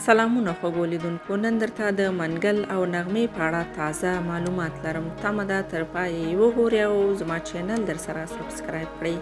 سلامونه خوږو لیدونکو، نن درته د منګل او نغمې په اړه تازه معلومات لرم. تمه ده تر پایه یې وګورئ او زما چینل در سره سبسکرایب کړئ.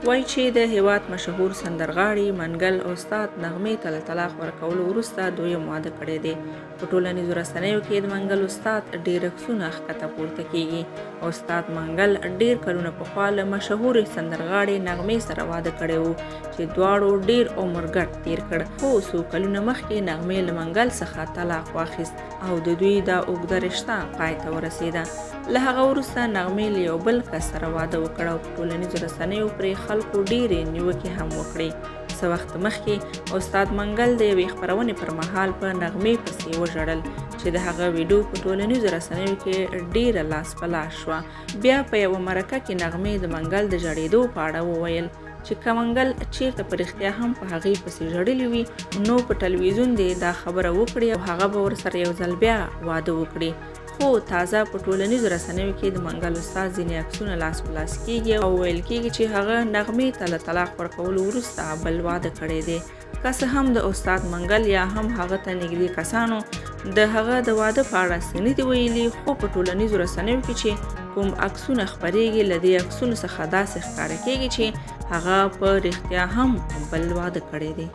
وایي چې د هېواد مشهور سندرغاړي منګل استاد نغمې ته له طلاق ورکولو وروسته دویم واده کړی دی. په ټولنیزو رسنیو کې د منګل استاد ډېر عکسونه ښکته پورته کیږي. استاد منګل ډېر کلونه پخوا له مشهورې سندرغاړې نغمې سره واده کړی و چې دواړو ډېر عمر ګډ تیر کړ. خو څو کلونه مخکې نغمې له منګل څخه طلاق واخیست او د دوی دا اوږده رشته پای ته ورسېده. له هغه وروسته نغمې له یو بل کس سره واده وکړ او په ټولنیزو رسنیو پرې خلکو ډېرې نیوکې هم وکړې. څه وخت مخکې استاد منګل د یوې خپرونې پر مهال په نغمې پسې وژړل چې د هغه ویډیو په ټولنیزو رسنیو کې ډېره لاس په لاس شوه. بیا په یوه مرکه کې نغمې د منګل د ژړېدو په اړه وویل چې که منګل چیرته په رښتیا هم په هغې پسې ژړلي وي نو په ټلویزیون دې دا خبره وکړي او هغه به ورسره یو ځل بیا واده وکړي. خو تازه په ټولنیزو رسنیو کې د منګل استاد ځینې عکسونه لاس په لاس کیږي او ویل کیږي چې هغه نغمې ته له طلاق ورکولو وروسته بل واده کړی دی. که څه هم د استاد منګل یا هم هغه ته نږدې کسانو د هغه د واده په اړه څه نه دي ویلي، خو په ټولنیزو رسنیو کې چې کوم عکسونه خپریږي له دې عکسونو څخه داسې ښکاره کیږي چې هغه په رښتیا هم بل واده کړی دی.